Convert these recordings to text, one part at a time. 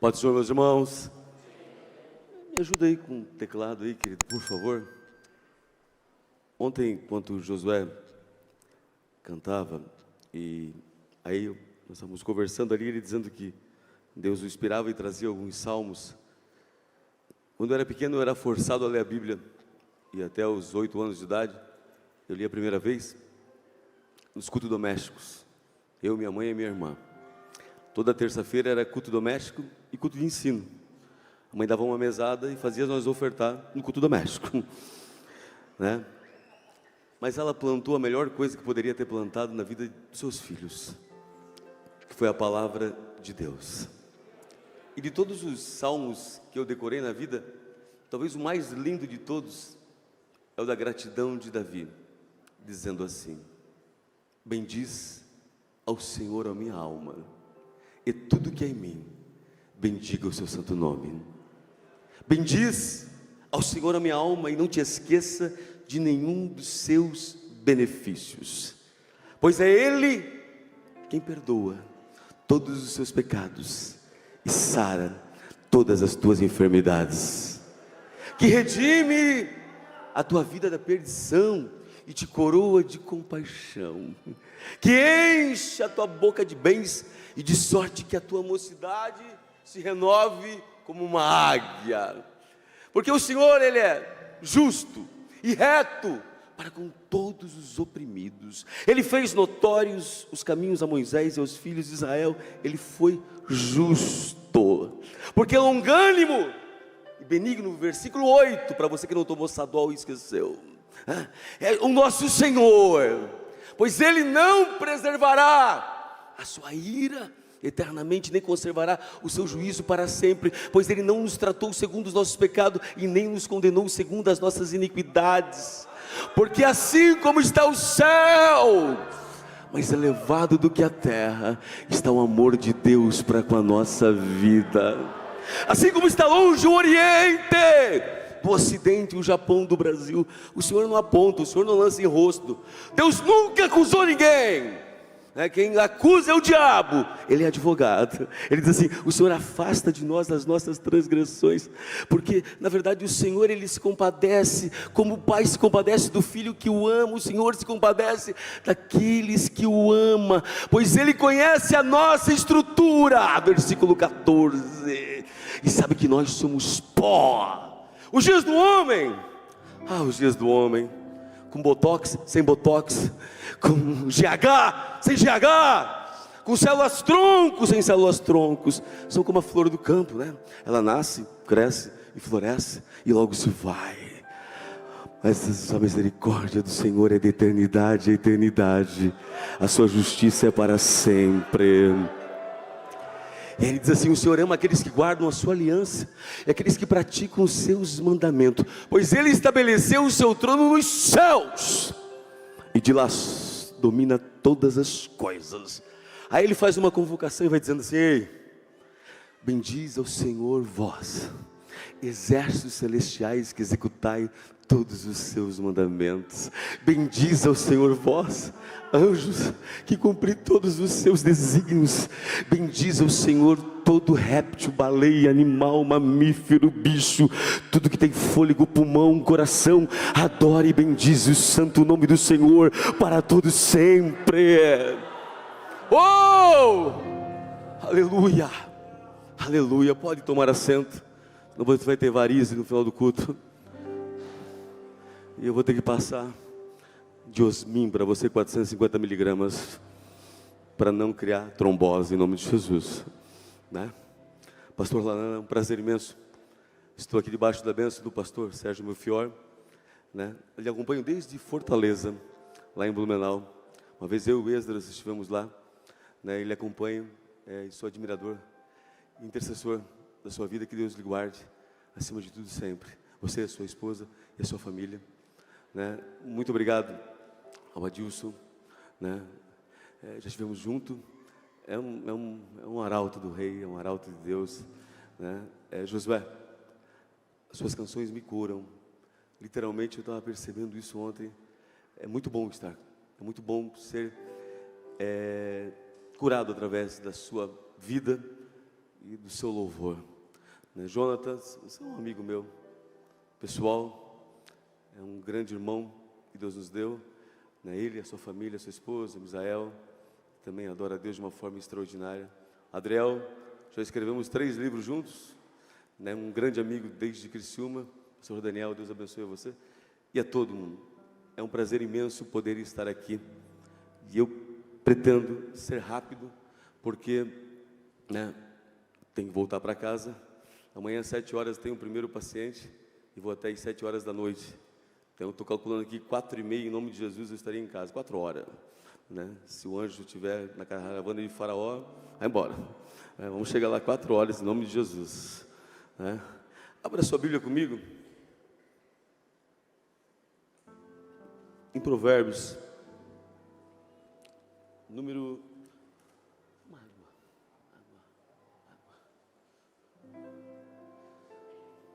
Pode, Senhor, meus irmãos. Me ajuda aí com o teclado aí, querido, por favor. Ontem, enquanto o Josué cantava, e aí nós estávamos conversando ali, ele dizendo que Deus o inspirava e trazia alguns salmos. Quando eu era pequeno, eu era forçado a ler a Bíblia, e até os 8 anos de idade, eu li a primeira vez nos cultos domésticos. Eu, minha mãe e minha irmã. Toda terça-feira era culto doméstico e culto de ensino. A mãe dava uma mesada e fazia nós ofertar no culto doméstico, né? Mas ela plantou a melhor coisa que poderia ter plantado na vida dos seus filhos, que foi a palavra de Deus. E de todos os salmos que eu decorei na vida, talvez o mais lindo de todos é o da gratidão de Davi, dizendo assim: bendiz ao Senhor a minha alma, e tudo que é em mim, bendiga o seu santo nome. Bendiz ao Senhor a minha alma e não te esqueça de nenhum dos seus benefícios, pois é Ele quem perdoa todos os seus pecados e sara todas as tuas enfermidades, que redime a tua vida da perdição e te coroa de compaixão, que enche a tua boca de bens e de sorte que a tua mocidade se renove como uma águia, porque o Senhor, Ele é justo e reto para com todos os oprimidos. Ele fez notórios os caminhos a Moisés e aos filhos de Israel. Ele foi justo, porque longânimo e benigno. Versículo 8, para você que não tomou Sadual e esqueceu, é o nosso Senhor, pois Ele não preservará a sua ira eternamente, nem conservará o seu juízo para sempre, pois Ele não nos tratou segundo os nossos pecados e nem nos condenou segundo as nossas iniquidades, porque assim como está o céu mais elevado do que a terra, está o amor de Deus para com a nossa vida. Assim como está longe o Oriente do Ocidente, o Japão do Brasil, o Senhor não aponta, o Senhor não lança em rosto. Deus nunca acusou ninguém. Quem acusa é o diabo, ele é advogado. Ele diz assim: o Senhor afasta de nós as nossas transgressões, porque na verdade o Senhor, Ele se compadece, como o pai se compadece do filho que o ama. O Senhor se compadece daqueles que o ama, pois Ele conhece a nossa estrutura, versículo 14, e sabe que nós somos pó. Os dias do homem, os dias do homem, com botox, sem botox, com GH, sem GH, com células troncos, sem células troncos, são como a flor do campo, né? Ela nasce, cresce e floresce e logo se vai. Mas a misericórdia do Senhor é de eternidade a eternidade, a sua justiça é para sempre. E Ele diz assim: o Senhor ama aqueles que guardam a sua aliança e aqueles que praticam os seus mandamentos, pois Ele estabeleceu o seu trono nos céus e de lá domina todas as coisas. Aí Ele faz uma convocação e vai dizendo assim: ei, bendiz ao Senhor vós, exércitos celestiais que executai todos os seus mandamentos. Bendiz ao Senhor vós, anjos que cumpri todos os seus desígnios. Bendiz ao Senhor todo réptil, baleia, animal, mamífero, bicho, tudo que tem fôlego, pulmão, coração. Adore e bendize o santo nome do Senhor para todos sempre. Oh, aleluia, aleluia. Pode tomar assento, não vai ter varize no final do culto. E eu vou ter que passar de osmin para você, 450 miligramas, para não criar trombose, em nome de Jesus, né? Pastor Lanana, é um prazer imenso. Estou aqui debaixo da bênção do pastor Sérgio Melfior, né? Ele acompanha desde Fortaleza, lá em Blumenau. Uma vez eu e o Esdras estivemos lá, né? Ele acompanha, sou admirador, intercessor da sua vida. Que Deus lhe guarde, acima de tudo sempre, você, a sua esposa e a sua família, né? Muito obrigado ao Adilson, né? Já estivemos juntos. É um arauto do rei, é um arauto de Deus, né? Josué, as suas canções me curam. Literalmente eu estava percebendo isso ontem. É muito bom estar, é muito bom ser curado através da sua vida e do seu louvor. Né? Jonatas, você é um amigo meu, pessoal, é um grande irmão que Deus nos deu, né? Ele, a sua família, a sua esposa, Misael, também adora a Deus de uma forma extraordinária. Adriel, já escrevemos 3 livros juntos, né? Um grande amigo desde Criciúma. Pastor Daniel, Deus abençoe você e a todo mundo. É um prazer imenso poder estar aqui, e eu pretendo ser rápido, porque, né, tenho que voltar para casa. Amanhã às 7 horas tem o primeiro paciente e vou até às 7 horas da noite. Então eu estou calculando aqui 4h30, em nome de Jesus eu estaria em casa, 4 horas, né? Se o anjo estiver na caravana de Faraó, vai embora. Vamos chegar lá 4 horas, em nome de Jesus, né? Abra sua Bíblia comigo em Provérbios, número...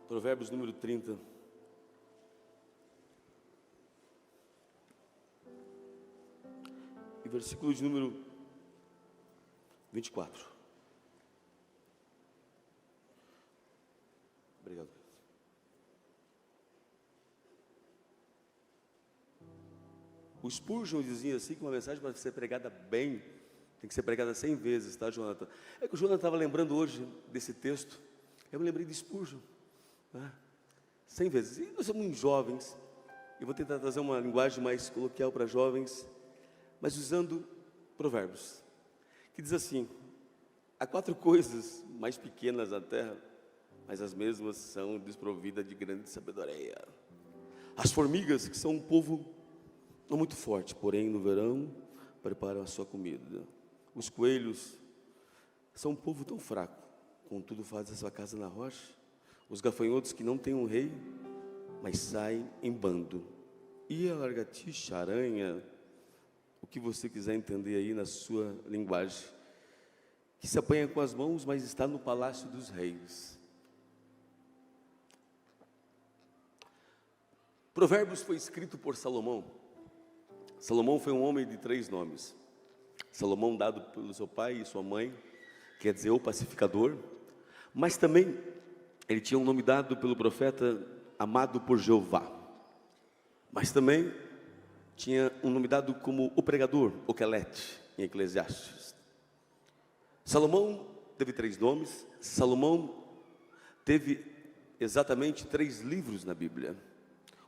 Provérbios número 30. E versículo de número 24. Obrigado. O Spurgeon dizia assim, que uma mensagem para ser pregada bem, tem que ser pregada 100 vezes, tá, Jonathan? É que o Jonathan estava lembrando hoje desse texto, eu me lembrei de Spurgeon, né? 100 vezes. E nós somos jovens, eu vou tentar trazer uma linguagem mais coloquial para jovens, mas usando Provérbios, que diz assim: há 4 coisas mais pequenas na terra, mas as mesmas são desprovidas de grande sabedoria. As formigas, que são um povo não muito forte, porém no verão preparam a sua comida. Os coelhos são um povo tão fraco, contudo fazem a sua casa na rocha. Os gafanhotos, que não têm um rei, mas saem em bando. E a lagartixa, a aranha, o que você quiser entender aí na sua linguagem, que se apanha com as mãos, mas está no palácio dos reis. Provérbios foi escrito por Salomão. Salomão foi um homem de 3 nomes. Salomão, dado pelo seu pai e sua mãe, quer dizer o pacificador, mas também ele tinha um nome dado pelo profeta, amado por Jeová, mas também tinha um nome dado como o pregador, o Quelete, em Eclesiastes. Salomão teve 3 nomes. Salomão teve exatamente 3 livros na Bíblia.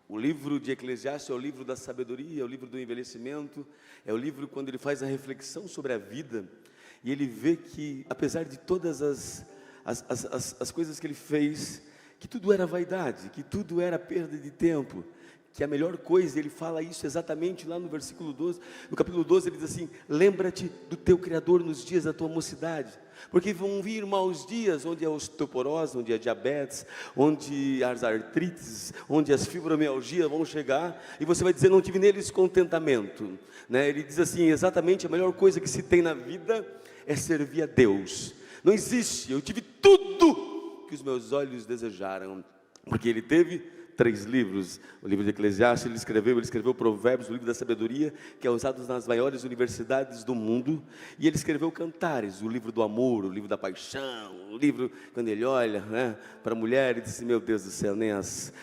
O livro de Eclesiastes é o livro da sabedoria, é o livro do envelhecimento, é o livro quando ele faz a reflexão sobre a vida, e ele vê que, apesar de todas as coisas que ele fez, que tudo era vaidade, que tudo era perda de tempo, que a melhor coisa, ele fala isso exatamente lá no versículo 12, no capítulo 12, ele diz assim: lembra-te do teu Criador nos dias da tua mocidade, porque vão vir maus dias, onde a osteoporose, onde a diabetes, onde as artrites, onde as fibromialgias vão chegar, e você vai dizer: não tive neles contentamento, né? Ele diz assim, exatamente, a melhor coisa que se tem na vida é servir a Deus. Não existe, eu tive tudo que os meus olhos desejaram, porque ele teve 3 livros, o livro de Eclesiastes, ele escreveu Provérbios, o livro da sabedoria, que é usado nas maiores universidades do mundo, e ele escreveu Cantares, o livro do amor, o livro da paixão, o livro, quando ele olha, né, para a mulher, e diz: meu Deus do céu, nem as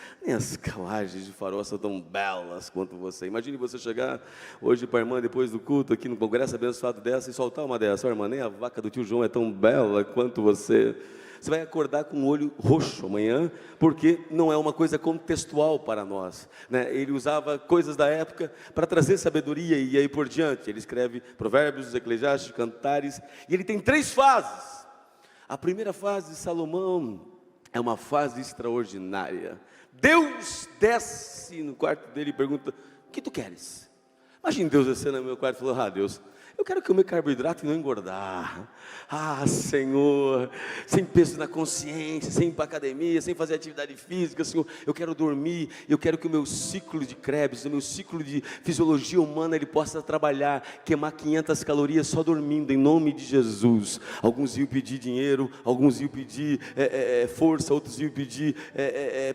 carruagens de Faraó são tão belas quanto você. Imagine você chegar hoje para a irmã, depois do culto, aqui no congresso abençoado dessa, e soltar uma dessa: irmã, nem a vaca do tio João é tão bela quanto você. Você vai acordar com o olho roxo amanhã, porque não é uma coisa contextual para nós, né? Ele usava coisas da época para trazer sabedoria, e aí por diante. Ele escreve Provérbios, Eclesiastes, Cantares, e ele tem 3 fases. A primeira fase de Salomão é uma fase extraordinária. Deus desce no quarto dele e pergunta: o que tu queres? Imagine Deus descendo no meu quarto e falando: ah, Deus, eu quero comer carboidrato e não engordar. Ah, Senhor, sem peso na consciência, sem ir para a academia, sem fazer atividade física, Senhor, eu quero dormir, eu quero que o meu ciclo de Krebs, o meu ciclo de fisiologia humana, ele possa trabalhar, queimar 500 calorias só dormindo, em nome de Jesus. Alguns iam pedir dinheiro, alguns iam pedir força, outros iam pedir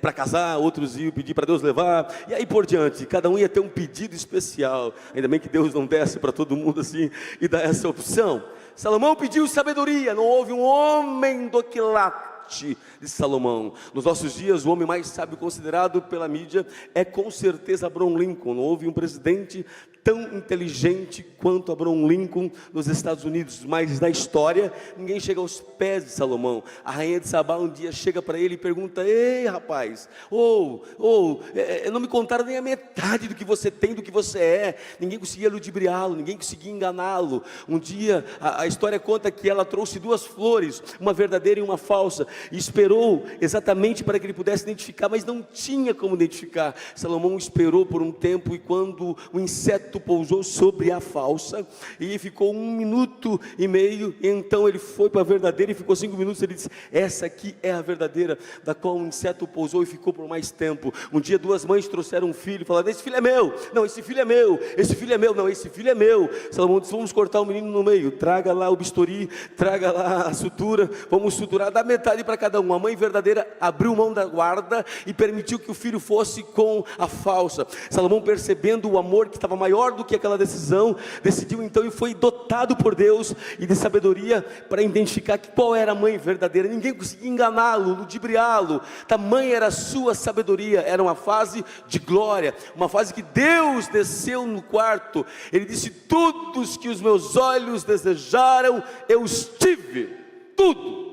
para casar, outros iam pedir para Deus levar, e aí por diante, cada um ia ter um pedido especial. céu. Ainda bem que Deus não desce para todo mundo assim e dá essa opção. Salomão pediu sabedoria, não houve um homem do quilate de Salomão. Nos nossos dias, o homem mais sábio considerado pela mídia é com certeza Abraham Lincoln. Não houve um presidente tão inteligente quanto Abraham Lincoln nos Estados Unidos, mas na história, ninguém chega aos pés de Salomão. A rainha de Sabá um dia chega para ele e pergunta: ei rapaz, não me contaram nem a metade do que você tem, do que você é. Ninguém conseguia ludibriá-lo, ninguém conseguia enganá-lo. Um dia, a história conta que ela trouxe 2 flores, uma verdadeira e uma falsa, e esperou exatamente para que ele pudesse identificar, mas não tinha como identificar. Salomão esperou por um tempo, e quando o inseto pousou sobre a falsa, e ficou 1 minuto e meio, então ele foi para a verdadeira e ficou 5 minutos. Ele disse: essa aqui é a verdadeira, da qual o inseto pousou e ficou por mais tempo. Um dia 2 mães trouxeram um filho e falaram: esse filho é meu, não, esse filho é meu, esse filho é meu, não, esse filho é meu. Salomão disse: vamos cortar o menino no meio, traga lá o bisturi, traga lá a sutura, vamos suturar, dá metade para cada um. A mãe verdadeira abriu mão da guarda e permitiu que o filho fosse com a falsa. Salomão, percebendo o amor que estava maior do que aquela decisão, decidiu então, e foi dotado por Deus e de sabedoria para identificar qual era a mãe verdadeira. Ninguém conseguia enganá-lo, ludibriá-lo, tamanha era a sua sabedoria. Era uma fase de glória, uma fase que Deus desceu no quarto. Ele disse: todos que os meus olhos desejaram, eu estive, tudo.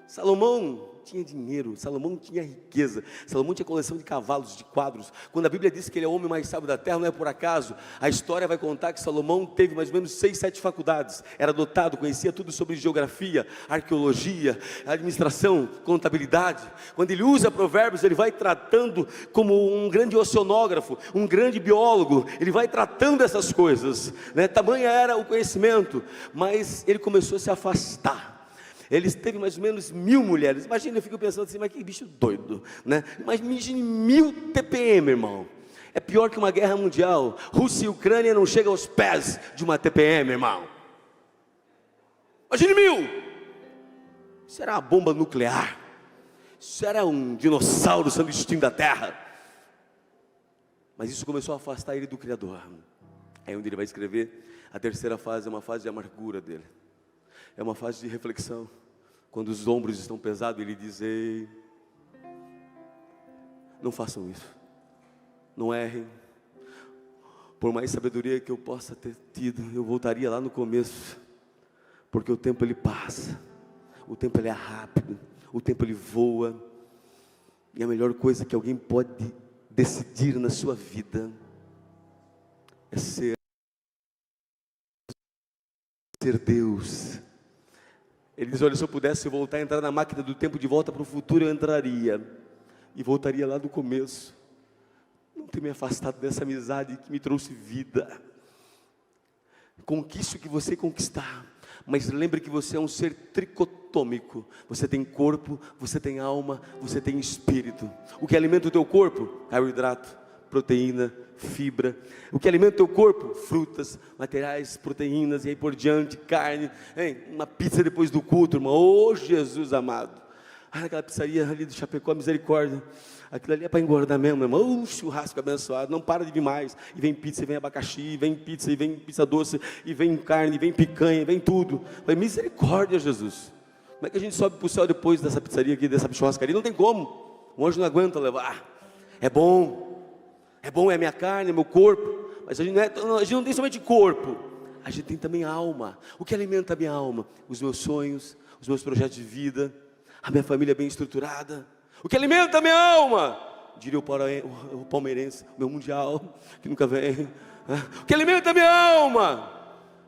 Salomão tinha dinheiro, Salomão tinha riqueza, Salomão tinha coleção de cavalos, de quadros. Quando a Bíblia diz que ele é o homem mais sábio da terra, não é por acaso. A história vai contar que Salomão teve mais ou menos 6, 7 faculdades, era dotado, conhecia tudo sobre geografia, arqueologia, administração, contabilidade. Quando ele usa provérbios, ele vai tratando como um grande oceanógrafo, um grande biólogo, ele vai tratando essas coisas, né? Tamanha era o conhecimento, mas ele começou a se afastar. Ele teve mais ou menos 1000 mulheres. Imagina, eu fico pensando assim: mas que bicho doido, né? Mas imagine 1000 TPM, irmão. É pior que uma guerra mundial. Rússia e Ucrânia não chegam aos pés de uma TPM, irmão. Imagine 1000. Isso era uma bomba nuclear. Isso era um dinossauro sendo extinto da terra. Mas isso começou a afastar ele do Criador. É onde ele vai escrever a terceira fase, é uma fase de amargura dele. É uma fase de reflexão. Quando os ombros estão pesados, ele diz: ei, não façam isso, não errem. Por mais sabedoria que eu possa ter tido, eu voltaria lá no começo, porque o tempo ele passa, o tempo ele é rápido, o tempo ele voa, e a melhor coisa que alguém pode decidir na sua vida é ser Deus. Ele diz: olha, se eu pudesse voltar a entrar na máquina do tempo de volta para o futuro, eu entraria e voltaria lá do começo. Não ter me afastado dessa amizade que me trouxe vida. Conquiste o que você conquistar, mas lembre que você é um ser tricotômico. Você tem corpo, você tem alma, você tem espírito. O que alimenta o teu corpo? Carboidrato, proteína, fibra. O que alimenta o teu corpo? Frutas, materiais, proteínas, e aí por diante, carne. Hein? Uma pizza depois do culto, irmão. Oh, Jesus amado. Aquela pizzaria ali do Chapecó, misericórdia. Aquilo ali é para engordar mesmo, irmão. Churrasco abençoado, não para de vir mais. E vem pizza, e vem abacaxi, e vem pizza, e vem pizza doce, e vem carne, e vem picanha, e vem tudo. Falei: misericórdia, Jesus. Como é que a gente sobe para o céu depois dessa pizzaria aqui, dessa churrascaria? Não tem como. O anjo não aguenta levar. É bom, é minha carne, é meu corpo. Mas a gente não tem somente corpo, a gente tem também alma. O que alimenta a minha alma? Os meus sonhos, os meus projetos de vida, a minha família bem estruturada. O que alimenta a minha alma? Diria o palmeirense, o meu mundial, que nunca vem. O que alimenta a minha alma?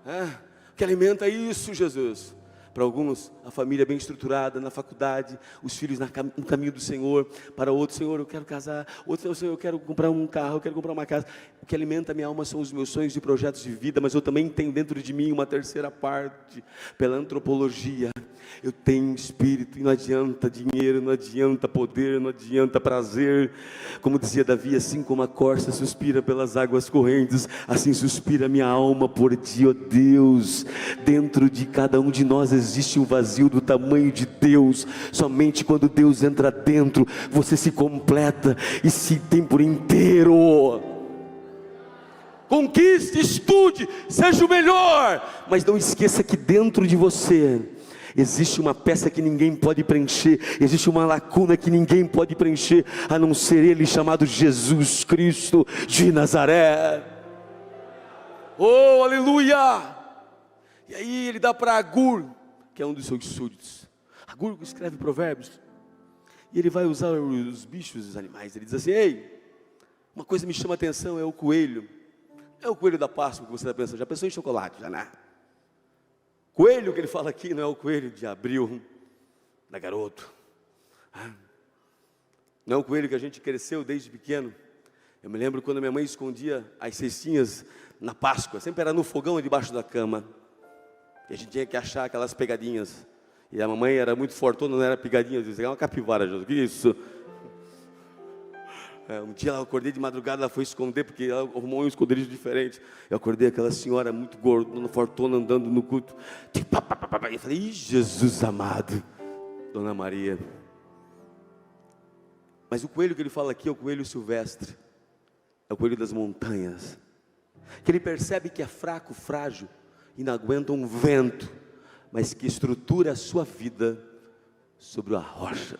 O que alimenta isso, Jesus? Para alguns, a família bem estruturada, na faculdade, os filhos no caminho do Senhor. Para outros: Senhor, eu quero casar. Outros: Senhor, eu quero comprar um carro, eu quero comprar uma casa. O que alimenta a minha alma são os meus sonhos e projetos de vida. Mas eu também tenho dentro de mim uma terceira parte, pela antropologia. Eu tenho espírito, e não adianta dinheiro, não adianta poder, não adianta prazer. Como dizia Davi: assim como a corça suspira pelas águas correntes, assim suspira a minha alma por ti, ó Deus. Dentro de cada um de nós existe um vazio do tamanho de Deus. Somente quando Deus entra dentro, você se completa e se tem por inteiro. conquiste, estude, seja o melhor, mas não esqueça que dentro de você existe uma peça que ninguém pode preencher, existe uma lacuna que ninguém pode preencher, a não ser Ele, chamado Jesus Cristo de Nazaré. Oh, aleluia! E aí ele dá para Agur, que é um dos seus súditos. Agur escreve Provérbios, e ele vai usar os bichos, os animais. Ele diz assim: ei, uma coisa me chama a atenção, é o coelho. É o coelho da Páscoa que você está pensando. Já pensou em chocolate? Já não. Coelho que ele fala aqui não é o coelho de abril, da garoto. Não é o coelho que a gente cresceu desde pequeno. Eu me lembro quando minha mãe escondia as cestinhas na Páscoa. Sempre era no fogão debaixo da cama. E a gente tinha que achar aquelas pegadinhas. E a mamãe era muito fortuna, não era pegadinha. Eu dizia: é uma capivara, Jesus. Que isso? Um dia eu acordei de madrugada, ela foi esconder, porque ela arrumou um esconderijo diferente. Eu acordei aquela senhora muito gorda, fortuna, andando no culto. Eu falei: ih, Jesus amado, Dona Maria. Mas o coelho que ele fala aqui é o coelho silvestre, é o coelho das montanhas, que ele percebe que é fraco, frágil, e não aguenta um vento, mas que estrutura a sua vida sobre a rocha.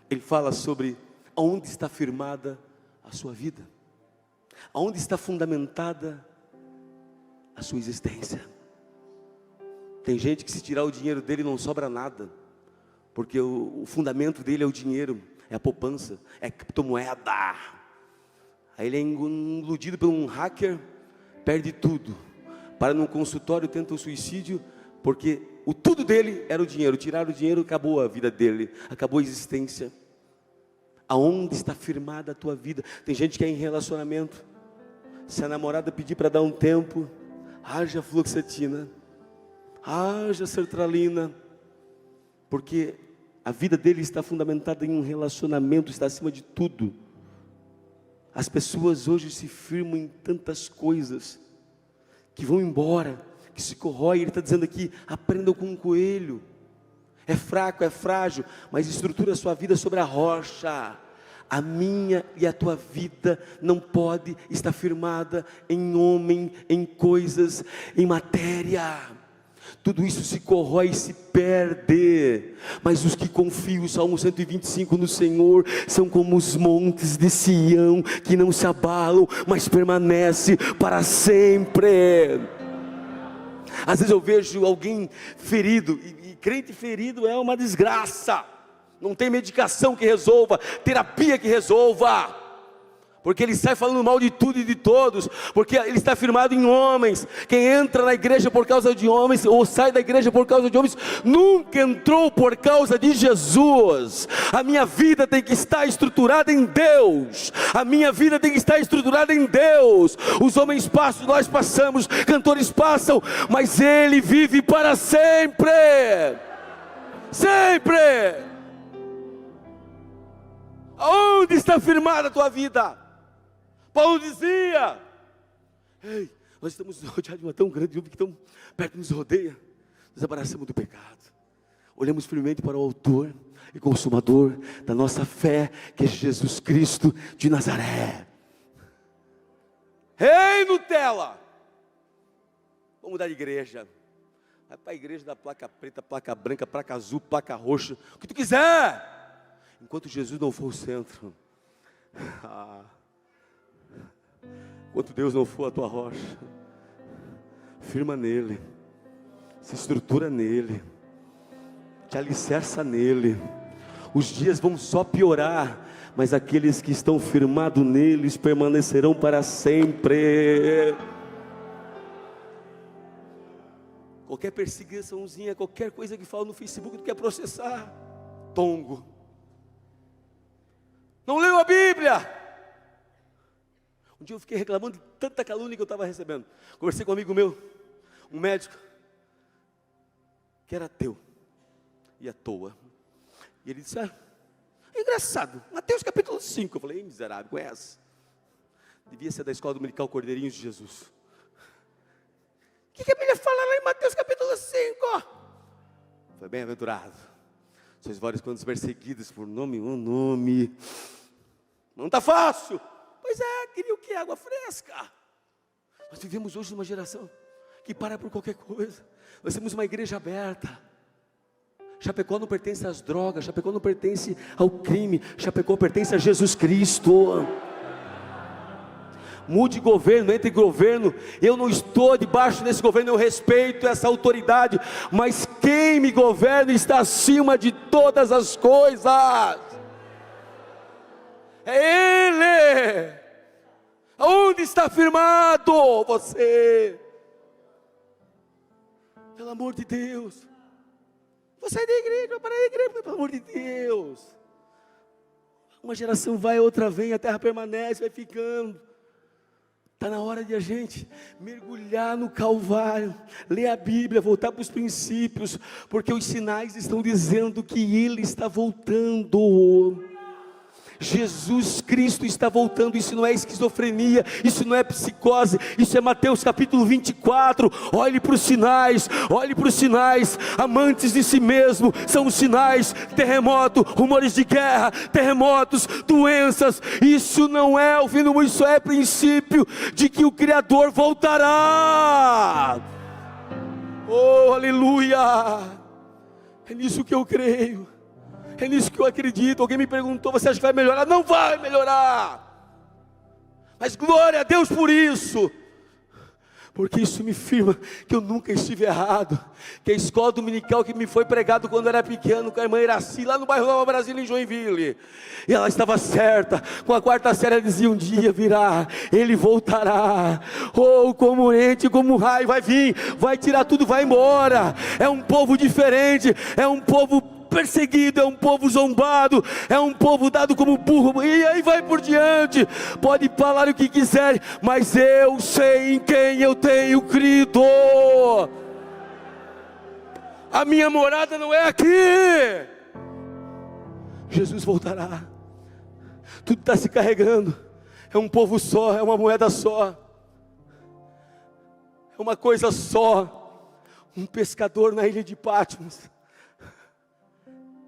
Ele fala sobre aonde está firmada a sua vida, aonde está fundamentada a sua existência. Tem gente que, se tirar o dinheiro dele, não sobra nada, porque o fundamento dele é o dinheiro, é a poupança, é a criptomoeda. Aí ele é iludido por um hacker, perde tudo, para num consultório, tenta o suicídio, porque o tudo dele era o dinheiro. Tiraram o dinheiro, acabou a vida dele, acabou a existência. Aonde está firmada a tua vida? Tem gente que é em relacionamento, se a namorada pedir para dar um tempo, haja fluoxetina, haja sertralina, porque a vida dele está fundamentada em um relacionamento, está acima de tudo. As pessoas hoje se firmam em tantas coisas, que vão embora, que se corrói. Ele está dizendo aqui: aprendam com um coelho. É fraco, é frágil, mas estrutura a sua vida sobre a rocha. A minha e a tua vida não pode estar firmada em homem, em coisas, em matéria. Tudo isso se corrói e se perde. Mas os que confiam, Salmo 125, no Senhor, são como os montes de Sião, que não se abalam, mas permanece para sempre. Às vezes eu vejo alguém ferido, e crente ferido é uma desgraça. Não tem medicação que resolva, terapia que resolva, porque ele sai falando mal de tudo e de todos, porque ele está firmado em homens. Quem entra na igreja por causa de homens, ou sai da igreja por causa de homens, nunca entrou por causa de Jesus. A minha vida tem que estar estruturada em Deus, a minha vida tem que estar estruturada em Deus. Os homens passam, nós passamos, cantores passam, mas Ele vive para sempre, sempre. Aonde está firmada a tua vida? Paulo dizia: ei, nós estamos rodeados de uma tão grande nuvem que tão perto nos rodeia. Nos abraçamos do pecado, olhamos firmemente para o autor e consumador da nossa fé, que é Jesus Cristo de Nazaré. Ei, Nutella, vamos mudar de igreja. Vai para a igreja da placa preta, placa branca, placa azul, placa roxa, o que tu quiser, enquanto Jesus não for o centro. Enquanto Deus não for a tua rocha, firma nele, se estrutura nele, te alicerça nele. Os dias vão só piorar, mas aqueles que estão firmados neles permanecerão para sempre. Qualquer perseguiçãozinha, qualquer coisa que fala no Facebook, tu quer processar, tongo. Não leu a Bíblia. Um dia eu fiquei reclamando de tanta calúnia que eu estava recebendo. Conversei com um amigo meu, um médico, que era ateu, e à toa. E ele disse: engraçado, Mateus capítulo 5. Eu falei: miserável, conhece? Devia ser da escola dominical Cordeirinhos de Jesus. O que a Bíblia fala lá em Mateus capítulo 5? Foi bem-aventurado sois vós quando perseguidos por nome. Não está fácil. Pois Pois é, queria o quê? Água fresca. Nós vivemos hoje numa geração que para por qualquer coisa. Nós temos uma igreja aberta. Chapecó não pertence às drogas, Chapecó não pertence ao crime, Chapecó pertence a Jesus Cristo. Mude governo, entre governo. Eu não estou debaixo desse governo, eu respeito essa autoridade, mas quem me governa está acima de todas as coisas. É Ele. Onde está firmado você? Pelo amor de Deus. Vou sair da igreja, vou parar da igreja, pelo amor de Deus. Uma geração vai, outra vem, a terra permanece, vai ficando. Está na hora de a gente mergulhar no Calvário, ler a Bíblia, voltar para os princípios, porque os sinais estão dizendo que Ele está voltando. Jesus Cristo está voltando. Isso não é esquizofrenia, isso não é psicose, isso é Mateus capítulo 24. Olhe para os sinais, olhe para os sinais. Amantes de si mesmo são os sinais: terremoto, rumores de guerra, terremotos, doenças. Isso não é o fim do mundo, isso é princípio de que o Criador voltará. Oh, aleluia! É nisso que eu creio. É nisso que eu acredito. Alguém me perguntou: você acha que vai melhorar? Não vai melhorar. Mas glória a Deus por isso. Porque isso me firma que eu nunca estive errado. Que a escola dominical que me foi pregado quando eu era pequeno, com a irmã Iraci, lá no bairro Nova Brasília, em Joinville. E ela estava certa. Com a quarta série ela dizia: um dia virá, Ele voltará. Oh, como ente, como raio, vai vir, vai tirar tudo, vai embora. É um povo diferente, é um povo perseguido, é um povo zombado, é um povo dado como burro, e aí vai por diante. Pode falar o que quiser, mas eu sei em quem eu tenho crido. A minha morada não é aqui. Jesus voltará. Tudo está se carregando. É um povo só, é uma moeda só, é uma coisa só. Um pescador na ilha de Patmos,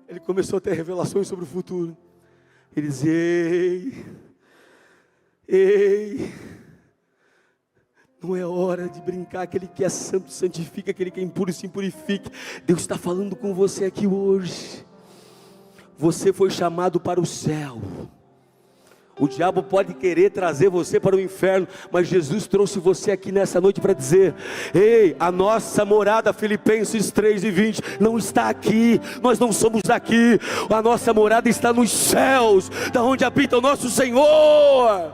ele começou a ter revelações sobre o futuro. Ele dizia: ei, não é hora de brincar. Aquele que é santo santifica, aquele que é impuro se purifique. Deus está falando com você aqui hoje. Você foi chamado para o céu. O diabo pode querer trazer você para o inferno, mas Jesus trouxe você aqui nessa noite para dizer: ei, a nossa morada, Filipenses 3:20, não está aqui. Nós não somos daqui. A nossa morada está nos céus, da onde habita o nosso Senhor.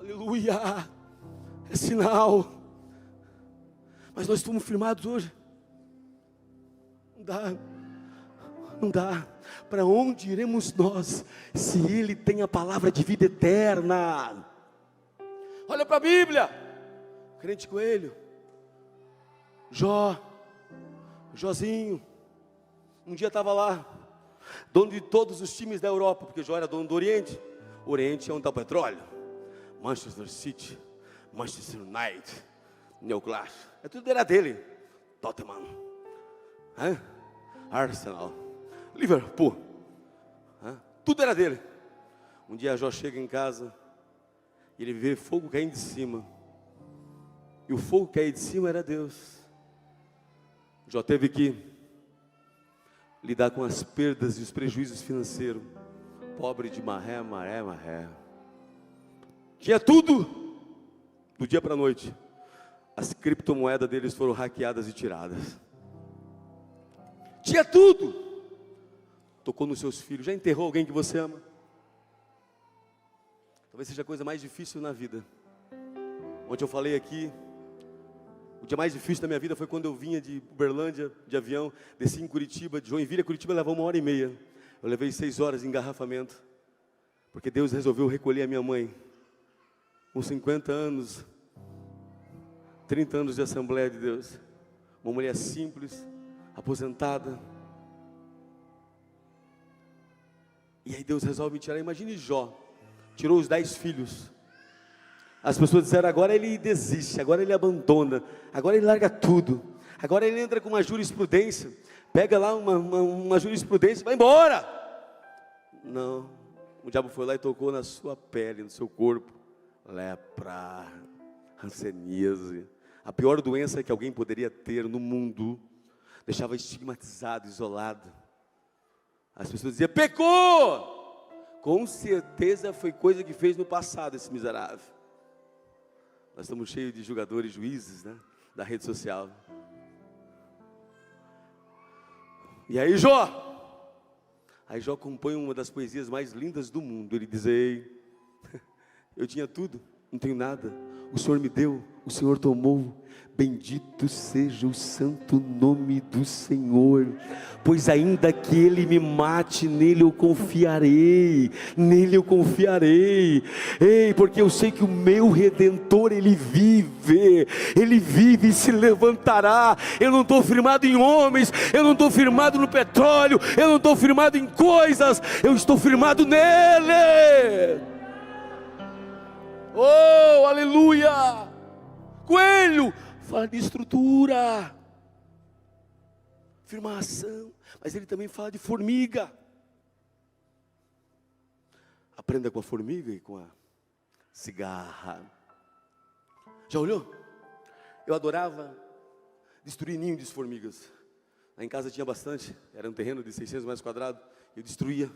Aleluia. É sinal. Mas nós estamos firmados hoje. Não dá. Para onde iremos nós, se Ele tem a palavra de vida eterna? Olha para a Bíblia. Crente Coelho, Jozinho, um dia estava lá, dono de todos os times da Europa, porque Jó era dono do Oriente. O Oriente é onde está o petróleo. Manchester City, Manchester United, Newcastle, tudo era dele. Tottenham, Arsenal, Liverpool, tudo era dele. Um dia Jó chega em casa e ele vê fogo caindo de cima, e o fogo cair de cima era Deus. Jó teve que lidar com as perdas e os prejuízos financeiros. Pobre de maré. Tinha tudo. Do dia para a noite, as criptomoedas deles foram hackeadas e tiradas. Tinha tudo. Tocou nos seus filhos. Já enterrou alguém que você ama? Talvez seja a coisa mais difícil na vida. Ontem eu falei aqui, o dia mais difícil da minha vida foi quando eu vinha de Uberlândia, de avião, desci em Curitiba, de Joinville a Curitiba levou 1h30. Eu levei 6 horas de engarrafamento, porque Deus resolveu recolher a minha mãe, com 50 anos, 30 anos de Assembleia de Deus, uma mulher simples, aposentada. E aí Deus resolve me tirar. Imagine Jó, tirou os 10 filhos. As pessoas disseram: agora ele desiste, agora ele abandona, agora ele larga tudo, agora ele entra com uma jurisprudência, pega lá uma jurisprudência e vai embora. Não, o diabo foi lá e tocou na sua pele, no seu corpo. Lepra, hanseníase, a pior doença que alguém poderia ter no mundo. Deixava estigmatizado, isolado. As pessoas diziam, pecou! Com certeza foi coisa que fez no passado esse miserável. Nós estamos cheios de julgadores, juízes, né? Da rede social. E aí Jó? Aí Jó compõe uma das poesias mais lindas do mundo. Ele diz, ei, eu tinha tudo, não tenho nada. O Senhor me deu, o Senhor tomou. Bendito seja o santo nome do Senhor. Pois ainda que Ele me mate, nele eu confiarei. Nele eu confiarei. Ei, porque eu sei que o meu Redentor, Ele vive e se levantará. Eu não estou firmado em homens, eu não estou firmado no petróleo, eu não estou firmado em coisas, eu estou firmado nele. Oh, aleluia! Coelho fala de estrutura, firmação, mas ele também fala de formiga. Aprenda com a formiga e com a cigarra. Já olhou? Eu adorava destruir ninho de formigas. Lá em casa tinha bastante, era um terreno de 600 metros quadrados. Eu destruía.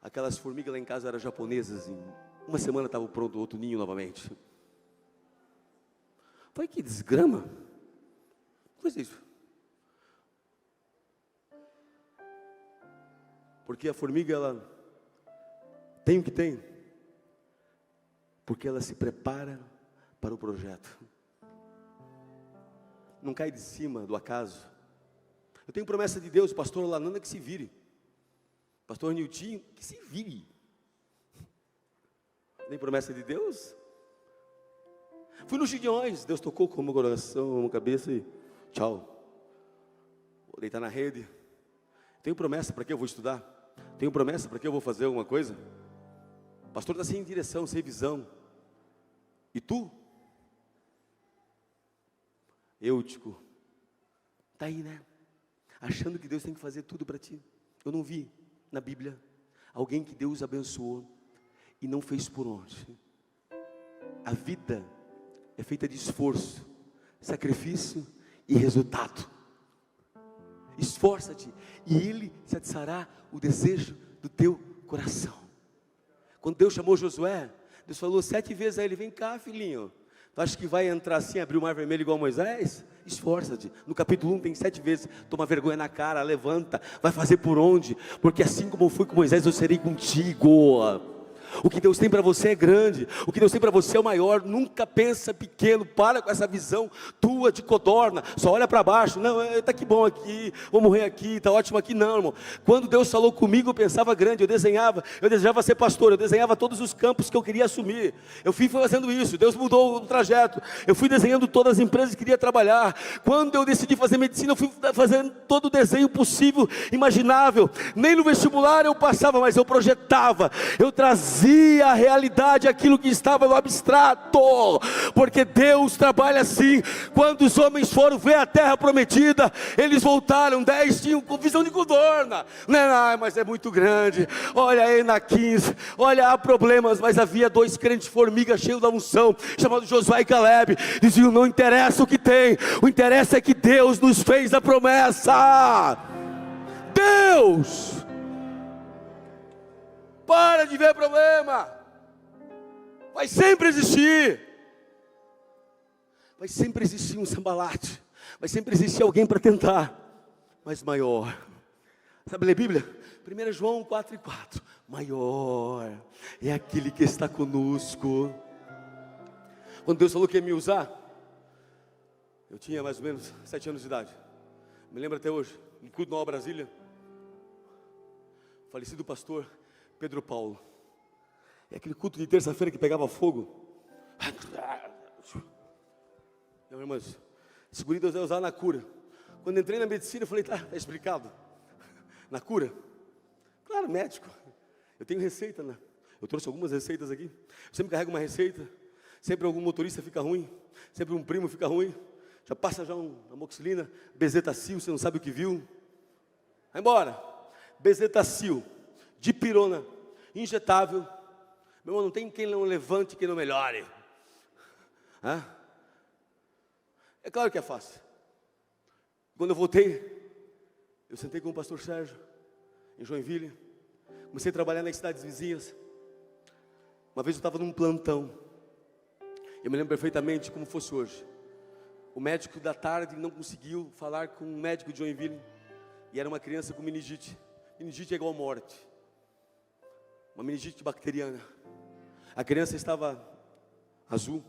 Aquelas formigas lá em casa eram japonesas. Em uma semana estava pronto outro ninho novamente. Foi que desgrama. Coisa é isso. Porque a formiga, ela tem o que tem. Porque ela se prepara para o projeto. Não cai de cima do acaso. Eu tenho promessa de Deus, pastor Lananda, que se vire. Pastor Niltinho, que se vire. Nem promessa de Deus? Fui no Gideões, Deus tocou com o meu coração, a minha cabeça e tchau. Vou deitar na rede. Tenho promessa para que eu vou estudar? Tenho promessa para que eu vou fazer alguma coisa? O pastor está sem direção, sem visão. E tu? Eutico. Está aí, né? Achando que Deus tem que fazer tudo para ti. Eu não vi na Bíblia alguém que Deus abençoou e não fez por onde. A vida é feita de esforço, sacrifício e resultado. Esforça-te e Ele satisfará o desejo do teu coração. Quando Deus chamou Josué, Deus falou 7 vezes a ele, vem cá filhinho, tu acha que vai entrar assim, abrir o mar vermelho igual Moisés? Esforça-te. No capítulo 1 tem 7 vezes, toma vergonha na cara, levanta, vai fazer por onde? Porque assim como eu fui com Moisés, eu serei contigo. O que Deus tem para você é grande, o que Deus tem para você é o maior. Nunca pensa pequeno, para com essa visão tua de codorna, só olha para baixo, não, está que bom aqui, vou morrer aqui, está ótimo aqui, não irmão. Quando Deus falou comigo eu pensava grande, eu desejava ser pastor, eu desenhava todos os campos que eu queria assumir, eu fui fazendo isso, Deus mudou o trajeto, eu fui desenhando todas as empresas que queria trabalhar. Quando eu decidi fazer medicina, eu fui fazendo todo o desenho possível, imaginável, nem no vestibular eu passava, mas eu projetava, eu trazia a realidade aquilo que estava no abstrato, porque Deus trabalha assim. Quando os homens foram ver a terra prometida, eles voltaram, 10 tinham visão de codorna, não, mas é muito grande, olha aí na 15, olha, há problemas, mas havia 2 crentes formigas cheios da unção, chamados Josué e Caleb, diziam, não interessa o que tem, o interessa é que Deus nos fez a promessa. Deus, para de ver problema, vai sempre existir um sambalate, vai sempre existir alguém para tentar, mas maior. Sabe ler Bíblia? 1 João 4:4, maior é aquele que está conosco. Quando Deus falou que ia me usar, eu tinha mais ou menos 7 anos de idade, me lembro até hoje, no culto Nova Brasília, falecido pastor Pedro Paulo, é aquele culto de terça-feira que pegava fogo. Meu irmão, esse guri Deus vai usar na cura. Quando entrei na medicina, eu falei, tá explicado. Na cura? Claro, médico. Eu tenho receita, né? Eu trouxe algumas receitas aqui. Eu sempre carrego uma receita. Sempre algum motorista fica ruim. Sempre um primo fica ruim. Já passa já uma amoxicilina, bezetacil, você não sabe o que viu. Vai embora. Bezetacil. dipirona, injetável. Meu irmão, não tem quem não levante, quem não melhore. É claro que é fácil. Quando eu voltei, eu sentei com o pastor Sérgio, em Joinville. Comecei a trabalhar nas cidades vizinhas. Uma vez eu estava num plantão. Eu me lembro perfeitamente como fosse hoje. O médico da tarde não conseguiu falar com um médico de Joinville. E era uma criança com meningite. Meningite é igual a morte. Uma meningite bacteriana. A criança estava azul.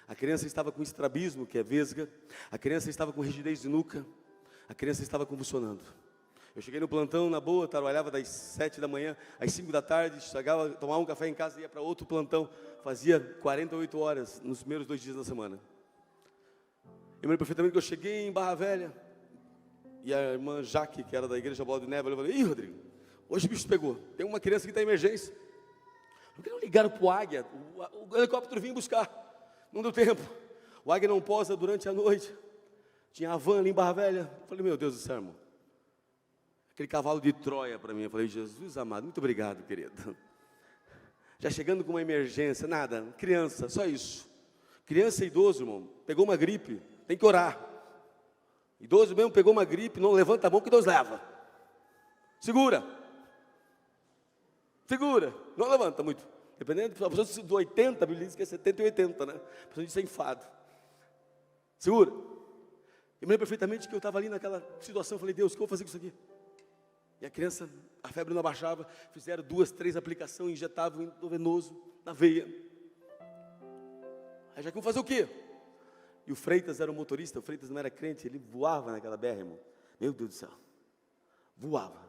A criança estava com estrabismo, que é vesga. A criança estava com rigidez de nuca. A criança estava convulsionando. Eu cheguei no plantão, na boa, trabalhava das 7 da manhã às 5 da tarde, chegava, tomava um café em casa e ia para outro plantão. Fazia 48 horas nos primeiros 2 dias da semana. Eu me lembro perfeitamente que eu cheguei em Barra Velha, e a irmã Jaque, que era da igreja Bola de Neve, eu falei: ih, Rodrigo, hoje o bicho pegou, tem uma criança que está em emergência. Por que não ligaram para o Águia? O helicóptero vinha buscar, não deu tempo. O Águia não posa durante a noite. Tinha a van ali em Barra Velha. Eu falei: meu Deus do céu, irmão. Aquele cavalo de Troia para mim. Eu falei: Jesus amado, muito obrigado, querido. Já chegando com uma emergência, nada, criança, só isso. Criança e idoso, irmão, pegou uma gripe, tem que orar. Idoso mesmo pegou uma gripe, não levanta a mão que Deus leva. Segura, não levanta muito. Dependendo, a pessoa do 80, a Bíblia diz que é 70 e 80, né? A pessoa diz enfado. Segura. Eu me lembro perfeitamente que eu estava ali naquela situação, eu falei: Deus, o que eu vou fazer com isso aqui? E a criança, a febre não abaixava, fizeram 2, 3 aplicações, injetavam endovenoso na veia. Aí já que vamos fazer o quê? E o Freitas era o motorista, o Freitas não era crente, ele voava naquela BR, irmão. Meu Deus do céu, voava.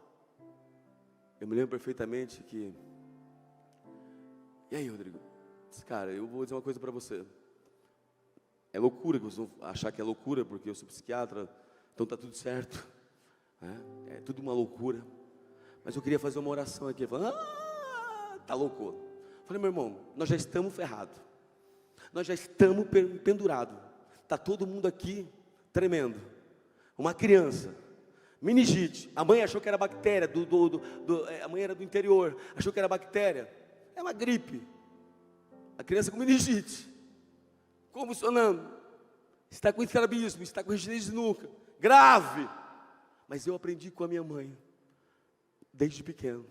Eu me lembro perfeitamente que... E aí, Rodrigo? Cara, eu vou dizer uma coisa para você. É loucura, que vocês vão achar que é loucura, porque eu sou psiquiatra, então está tudo certo. É tudo uma loucura. Mas eu queria fazer uma oração aqui. Falando: tá louco. Eu falei: meu irmão, nós já estamos ferrados. Nós já estamos pendurados. Está todo mundo aqui tremendo. Uma criança, meningite. A mãe achou que era bactéria. A mãe era do interior. Achou que era bactéria. É uma gripe. A criança com meningite, convulsionando. Está com estrabismo, está com rigidez de nuca. Grave. Mas eu aprendi com a minha mãe, desde pequeno,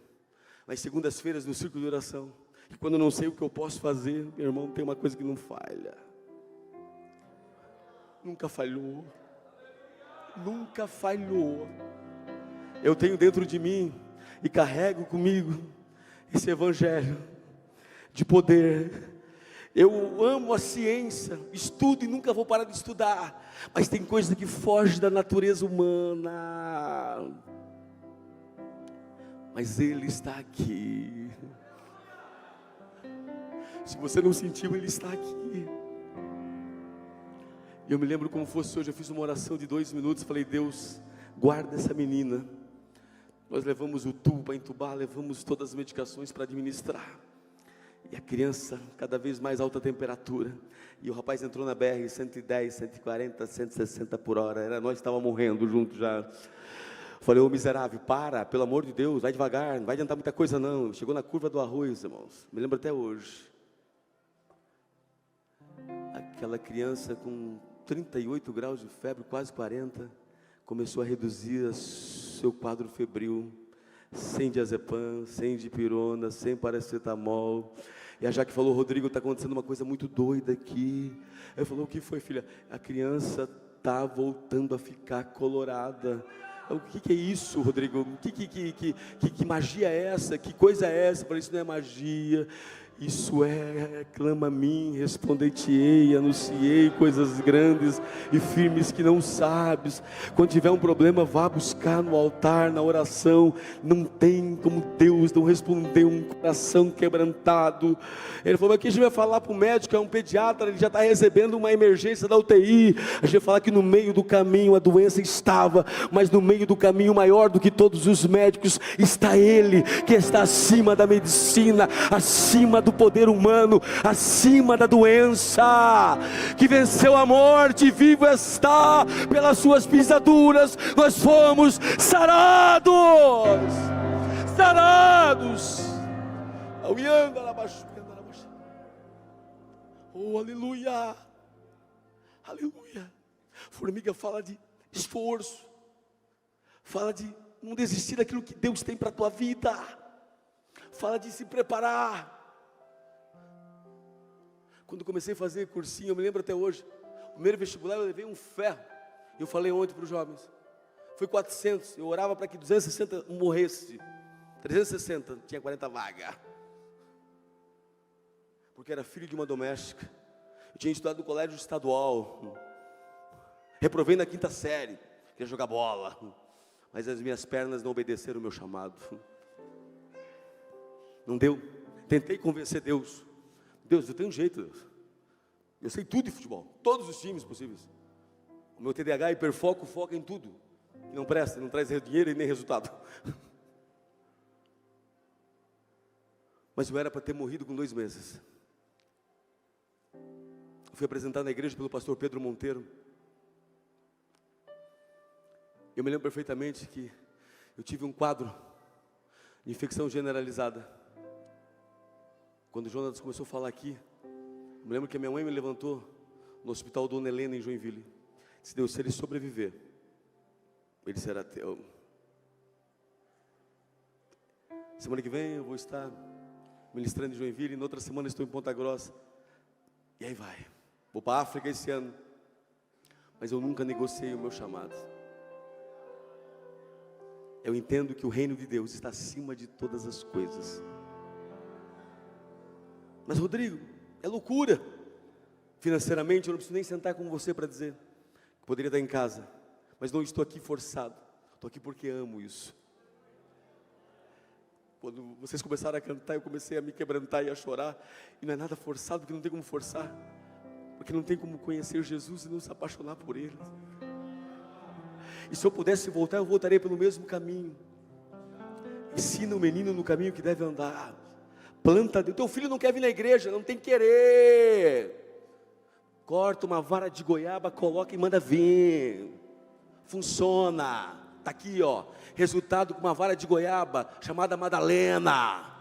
nas segundas-feiras no círculo de oração, que quando eu não sei o que eu posso fazer, meu irmão, tem uma coisa que não falha. Nunca falhou. Nunca falhou. Eu tenho dentro de mim e carrego comigo esse evangelho de poder. Eu amo a ciência, estudo e nunca vou parar de estudar, mas tem coisa que foge da natureza humana. Mas Ele está aqui. Se você não sentiu, Ele está aqui. Eu me lembro como fosse hoje, eu fiz uma oração de 2 minutos, falei: Deus, guarda essa menina. Nós levamos o tubo para entubar, levamos todas as medicações para administrar. E a criança, cada vez mais alta temperatura. E o rapaz entrou na BR, 110, 140, 160 por hora. Nós estávamos morrendo juntos já. Falei: ô miserável, para, pelo amor de Deus, vai devagar, não vai adiantar muita coisa não. Chegou na curva do arroz, irmãos. Me lembro até hoje. Aquela criança com 38 graus de febre, quase 40, começou a reduzir seu quadro febril. Sem diazepam, sem dipirona, sem paracetamol. E a Jaque falou: Rodrigo, está acontecendo uma coisa muito doida aqui. Eu falei: o que foi, filha? A criança está voltando a ficar colorada. O que é isso, Rodrigo? Que magia é essa? Que coisa é essa? Eu falei: isso não é magia. Isso é, clama a mim, respondei-te-ei, anunciei coisas grandes e firmes que não sabes. Quando tiver um problema, vá buscar no altar, na oração. Não tem como Deus não responder um coração quebrantado. Ele falou: mas aqui a gente vai falar para o médico, é um pediatra, ele já está recebendo uma emergência da UTI. A gente vai falar que no meio do caminho a doença estava, mas no meio do caminho, maior do que todos os médicos, está Ele, que está acima da medicina, acima do poder humano, acima da doença, que venceu a morte, vivo está, pelas suas pisaduras nós fomos sarados. sarados. Oh, aleluia, aleluia. Formiga fala de esforço, fala de não desistir daquilo que Deus tem para a tua vida, fala de se preparar. Quando comecei a fazer cursinho, eu me lembro até hoje, o primeiro vestibular eu levei um ferro. Eu falei ontem para os jovens, foi 400, eu orava para que 260 morresse, 360, tinha 40 vagas, porque era filho de uma doméstica. Eu tinha estudado no colégio estadual, reprovei na 5ª série, queria jogar bola, mas as minhas pernas não obedeceram o meu chamado. Não deu. Tentei convencer Deus. Deus, eu tenho um jeito, Deus. Eu sei tudo de futebol, todos os times possíveis. O meu TDAH hiperfoco foca em tudo que não presta, não traz dinheiro e nem resultado. Mas eu era para ter morrido com 2 meses. Eu fui apresentado na igreja pelo pastor Pedro Monteiro. Eu me lembro perfeitamente que eu tive um quadro de infecção generalizada. Quando o Jonas começou a falar aqui, eu me lembro que a minha mãe me levantou no hospital Dona Helena, em Joinville. Disse: Deus, se ele sobreviver, ele será teu. Semana que vem eu vou estar ministrando em Joinville, e na outra semana estou em Ponta Grossa. E aí vai. Vou para a África esse ano. Mas eu nunca negociei o meu chamado. Eu entendo que o reino de Deus está acima de todas as coisas. Mas Rodrigo, é loucura. Financeiramente eu não preciso nem sentar com você para dizer que poderia estar em casa, mas não estou aqui forçado. Estou aqui porque amo isso. Quando vocês começaram a cantar, eu comecei a me quebrantar e a chorar. E não é nada forçado, porque não tem como forçar. Porque não tem como conhecer Jesus e não se apaixonar por Ele. E se eu pudesse voltar, eu voltaria pelo mesmo caminho. Ensina o menino no caminho que deve andar. Planta, o teu filho não quer vir na igreja, não tem que querer. Corta uma vara de goiaba, coloca e manda vir. Funciona. Está aqui, ó. Resultado com uma vara de goiaba, chamada Madalena.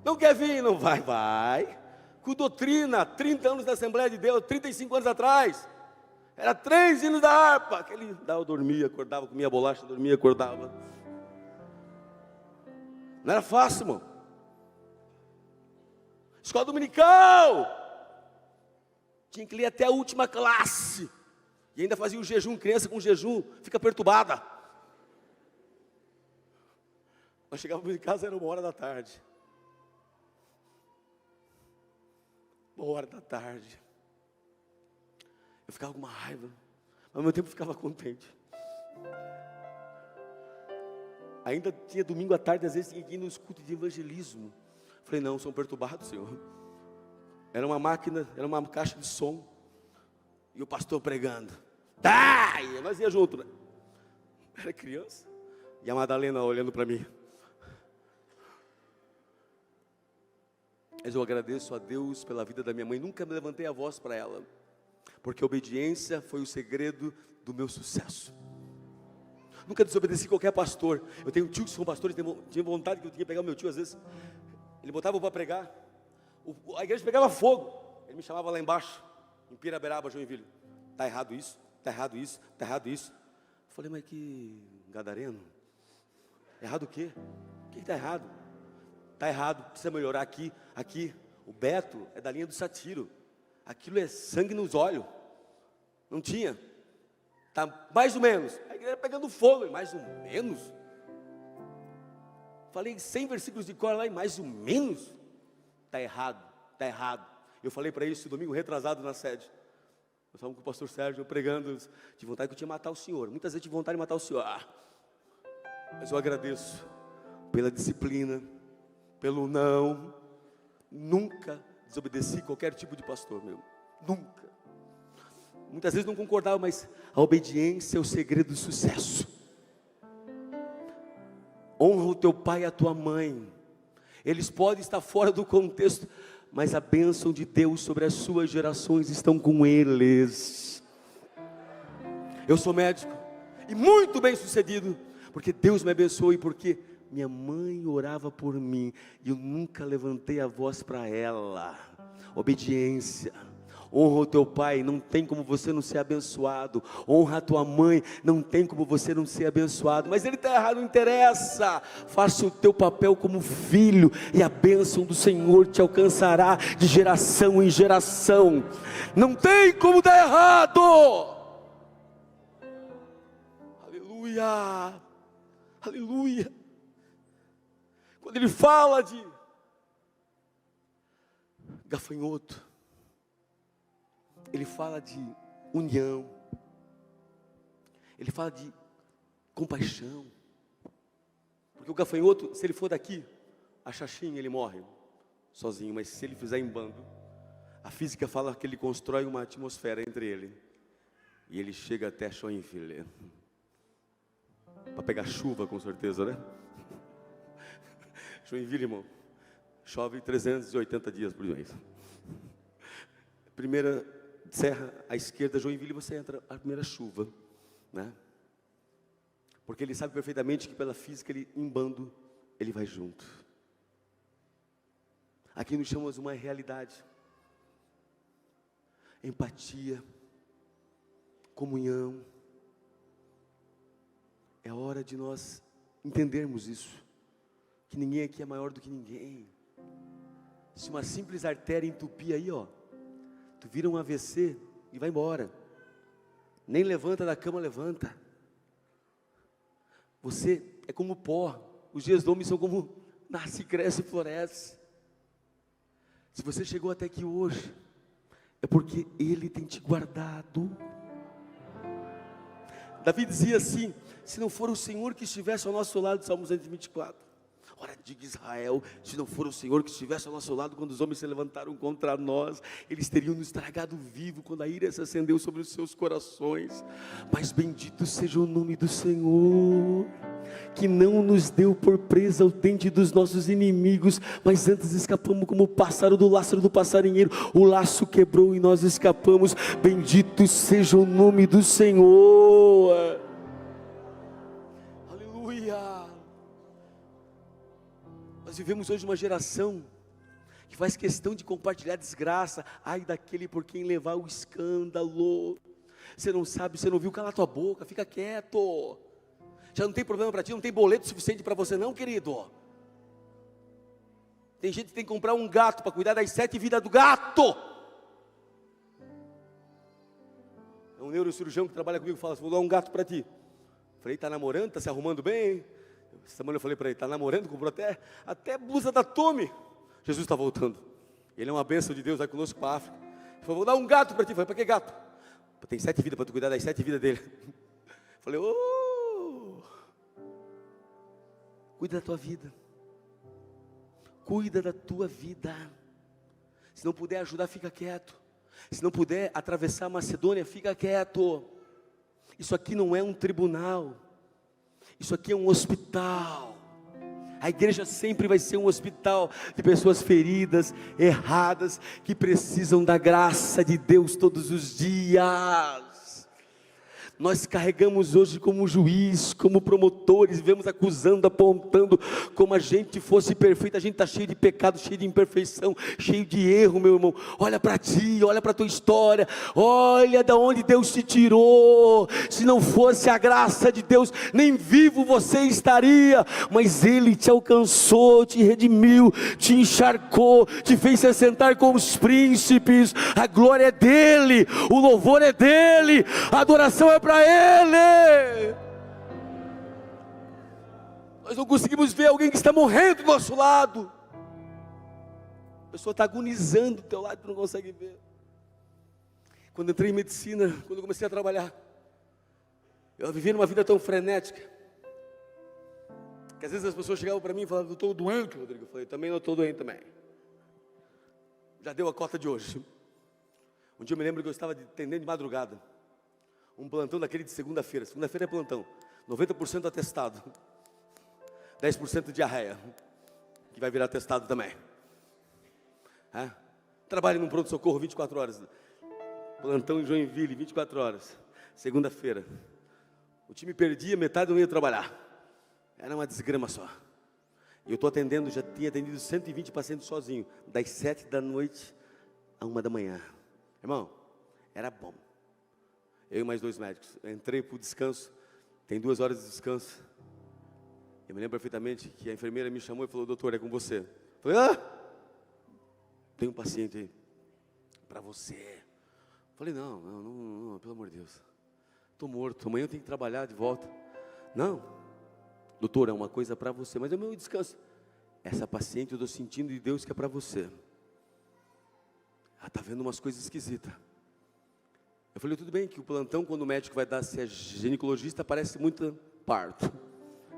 Não quer vir? Não vai, vai. Com doutrina, 30 anos da Assembleia de Deus, 35 anos atrás. Era 3 hinos da harpa. Aquele, eu dormia, acordava, comia bolacha, dormia, acordava. Não era fácil, irmão. Escola dominical. Tinha que ler até a última classe. E ainda fazia o jejum, criança com jejum, fica perturbada. Nós chegávamos em casa, era 1h da tarde. 1h da tarde. Eu ficava com uma raiva, mas ao mesmo tempo eu ficava contente. Ainda tinha domingo à tarde, às vezes tinha que ir nos cultos de evangelismo. Falei, não, são perturbados, Senhor. Era uma máquina, era uma caixa de som. E o pastor pregando. Tá! E nós ia junto, né? Era criança. E a Madalena olhando para mim. Mas eu agradeço a Deus pela vida da minha mãe. Nunca me levantei a voz para ela. Porque a obediência foi o segredo do meu sucesso. Nunca desobedeci qualquer pastor. Eu tenho tios que são pastores, tinha vontade que eu tinha que pegar o meu tio às vezes. Ele botava para pregar. A igreja pegava fogo. Ele me chamava lá embaixo, em Piraberaba, Joinville. Está errado isso, está errado isso, está errado isso. Eu falei, mas que gadareno. Errado o quê? O que está errado? Está errado, precisa melhorar aqui. Aqui, o Beto é da linha do Satiro. Aquilo é sangue nos olhos. Não tinha. Está mais ou menos. A igreja pegando fogo, mais ou menos. Falei 100 versículos de cor lá e mais ou menos. Está errado, está errado. Eu falei para isso domingo retrasado na sede. Eu estava com o pastor Sérgio pregando, de vontade que eu tinha que matar o senhor. Muitas vezes tive vontade de matar o senhor. Mas eu agradeço pela disciplina, pelo não. Nunca desobedeci qualquer tipo de pastor meu. Nunca. Muitas vezes não concordava, mas a obediência é o segredo do sucesso. Honra o teu pai e a tua mãe. Eles podem estar fora do contexto, mas a bênção de Deus sobre as suas gerações estão com eles. Eu sou médico e muito bem sucedido, porque Deus me abençoou e porque minha mãe orava por mim, e eu nunca levantei a voz para ela. Obediência. Honra o teu pai, não tem como você não ser abençoado. Honra a tua mãe, não tem como você não ser abençoado. Mas ele está errado, não interessa. Faça o teu papel como filho, e a bênção do Senhor te alcançará de geração em geração. Não tem como dar errado. Aleluia, aleluia. Quando ele fala de gafanhoto, ele fala de união, ele fala de compaixão, porque o gafanhoto, se ele for daqui, a Xaxim, ele morre sozinho, mas se ele fizer em bando, a física fala que ele constrói uma atmosfera entre ele, e ele chega até Joinville, para pegar chuva com certeza, né? Joinville, irmão, chove 380 dias por mês. Primeira serra à esquerda, Joinville, você entra a primeira chuva, né? Porque ele sabe perfeitamente que pela física, ele, em bando, ele vai junto. Aqui nos chamamos uma realidade, empatia, comunhão. É hora de nós entendermos isso, que ninguém aqui é maior do que ninguém. Se uma simples artéria entupir aí, ó, tu vira um AVC e vai embora. Nem levanta da cama, levanta. Você é como pó. Os dias do homem são como nasce, cresce e floresce. Se você chegou até aqui hoje, é porque Ele tem te guardado. Davi dizia assim: se não for o Senhor que estivesse ao nosso lado, Salmo 124. Ora, diga Israel, se não for o Senhor que estivesse ao nosso lado, quando os homens se levantaram contra nós, eles teriam nos tragado vivo, quando a ira se acendeu sobre os seus corações. Mas bendito seja o nome do Senhor, que não nos deu por presa o dente dos nossos inimigos, mas antes escapamos como o pássaro do laço do passarinheiro. O laço quebrou e nós escapamos. Bendito seja o nome do Senhor. Aleluia. Nós vivemos hoje uma geração que faz questão de compartilhar desgraça. Ai daquele por quem levar o escândalo. Você não sabe, você não viu, cala tua boca, fica quieto. Já não tem problema para ti, não tem boleto suficiente para você não, querido. Tem gente que tem que comprar um gato para cuidar das 7 vidas do gato. É um neurocirurgião que trabalha comigo, fala assim: vou dar um gato para ti. Falei, está namorando, está se arrumando bem? Essa semana eu falei para ele, está namorando, comprou até blusa da Tommy. Jesus está voltando, ele é uma bênção de Deus, vai conosco para a África. Ele falou, vou dar um gato para ti. Eu falei, para que gato? Tem 7 vidas para tu cuidar das 7 vidas dele. Eu falei, cuida da tua vida. Cuida da tua vida. Se não puder ajudar, fica quieto. Se não puder atravessar a Macedônia, fica quieto. Isso aqui não é um tribunal. Isso aqui é um hospital. A igreja sempre vai ser um hospital de pessoas feridas, erradas, que precisam da graça de Deus todos os dias. Nós carregamos hoje como juiz, como promotores, vemos acusando, apontando, como a gente fosse perfeito. A gente está cheio de pecado, cheio de imperfeição, cheio de erro, meu irmão. Olha para ti, olha para a tua história, olha de onde Deus te tirou. Se não fosse a graça de Deus, nem vivo você estaria, mas Ele te alcançou, te redimiu, te encharcou, te fez se assentar com os príncipes. A glória é dEle, o louvor é dEle, a adoração é para Ele. Nós não conseguimos ver alguém que está morrendo do nosso lado. A pessoa está agonizando do teu lado, tu não consegue ver. Quando entrei em medicina, quando eu comecei a trabalhar, eu vivia numa vida tão frenética, que às vezes as pessoas chegavam para mim e falavam, eu estou doente, Rodrigo. Eu falei, também não estou doente também. Já deu a cota de hoje. Um dia eu me lembro que eu estava atendendo de madrugada, um plantão daquele de segunda-feira. Segunda-feira é plantão, 90% atestado, 10% diarreia, que vai virar atestado também. Trabalho num pronto-socorro 24 horas, plantão em Joinville, 24 horas, segunda-feira. O time perdia, metade não ia trabalhar, era uma desgrama só. E eu estou atendendo, já tinha atendido 120 pacientes sozinho, das 7 da noite a 1 da manhã. Irmão, era bom. Eu e mais 2 médicos, eu entrei para o descanso, tem 2 horas de descanso. Eu me lembro perfeitamente que a enfermeira me chamou e falou: doutor, é com você. Eu falei: tem um paciente aí, para você. Eu falei: não, pelo amor de Deus. Estou morto, amanhã eu tenho que trabalhar de volta. Não, doutor, é uma coisa para você, mas é o meu descanso. Essa paciente eu estou sentindo de Deus que é para você. Ela está vendo umas coisas esquisitas. Eu falei: tudo bem que o plantão, quando o médico vai dar, se é ginecologista, parece muito parto.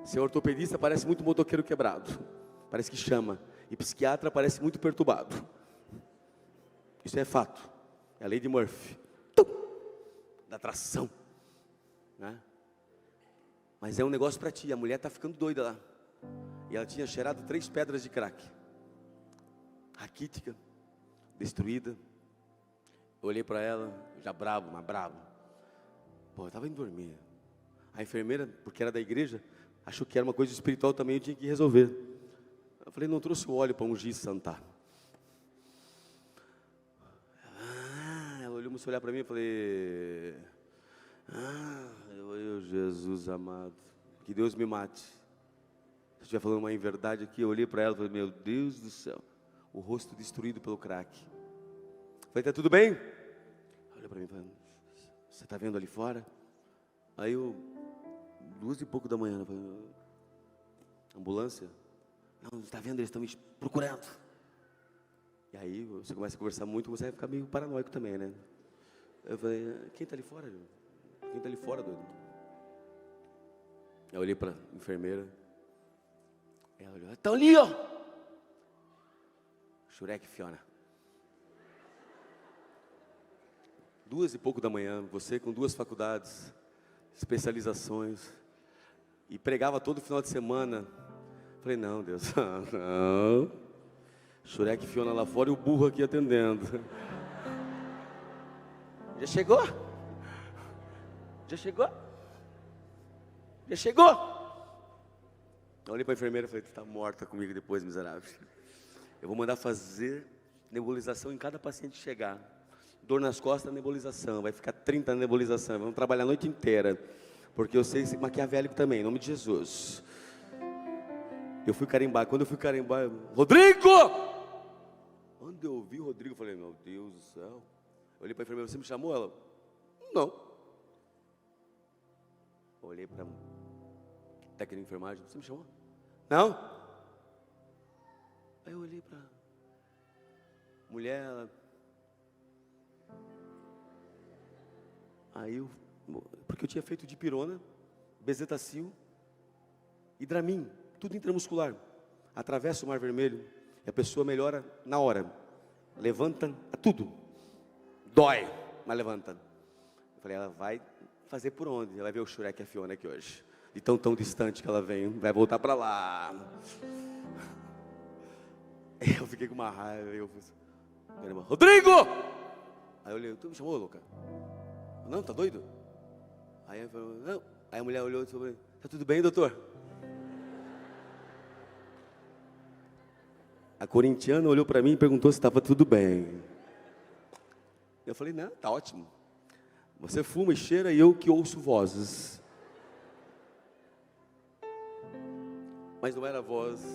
Se é ortopedista, parece muito motoqueiro quebrado. Parece que chama. E psiquiatra parece muito perturbado. Isso é fato. É a lei de Murphy. Da atração. Né? Mas é um negócio para ti. A mulher está ficando doida lá. E ela tinha cheirado 3 pedras de crack. Raquítica. Destruída. Eu olhei para ela, já bravo, mas bravo. Pô, eu estava indo dormir. A enfermeira, porque era da igreja, achou que era uma coisa espiritual também, eu tinha que resolver. Eu falei: não trouxe o óleo para ungir Santa. Ela olhou, começou a olhar para mim e falei: Jesus amado, que Deus me mate. Se eu estiver falando uma inverdade aqui, eu olhei para ela e falei: meu Deus do céu, o rosto destruído pelo crack. Falei: está tudo bem? Olha para mim e falei: você está vendo ali fora? Aí eu, 2 e pouco da manhã, falei: ambulância? Não, está vendo, eles estão me procurando. E aí você começa a conversar muito, você vai ficar meio paranoico também, né? Eu falei: quem está ali fora? Quem está ali fora, doido? Eu olhei para a enfermeira. Ela olhou: estão ali, ó. Shurek Fiona. 2 e pouco da manhã, você com 2 faculdades, especializações, e pregava todo final de semana. Falei: não, Deus, não. Shurek Fiona lá fora e o burro aqui atendendo. Já chegou? Já chegou? Já chegou? Eu olhei para a enfermeira e falei: tu está morta comigo depois, miserável. Eu vou mandar fazer nebulização em cada paciente que chegar. Dor nas costas, nebulização. Vai ficar 30 na nebulização. Vamos trabalhar a noite inteira. Porque eu sei ser maquiavélico também, em nome de Jesus. Eu fui carimbar. Quando eu fui carimbar, Rodrigo! Quando eu ouvi o Rodrigo, eu falei: meu Deus do céu. Eu olhei para a enfermeira: você me chamou? Ela: não. Eu olhei para a técnica de enfermagem: você me chamou? Não. Aí eu olhei para a mulher, ela... Aí eu, porque eu tinha feito dipirona, bezetacil e Dramin, tudo intramuscular. Atravessa o Mar Vermelho e a pessoa melhora na hora. Levanta tudo. Dói, mas levanta. Eu falei: ela vai fazer por onde? Ela vai ver o Shurek e a Fiona aqui hoje. De tão distante que ela vem, vai voltar para lá. Eu fiquei com uma raiva. Eu falei: Rodrigo! Aí eu olhei: tu me chamou, louca? Não, tá doido? Aí eu falei: não. Aí a mulher olhou e falou: tá tudo bem, doutor? A corintiana olhou para mim e perguntou se estava tudo bem. Eu falei: não, tá ótimo. Você fuma e cheira e eu que ouço vozes. Mas não era voz.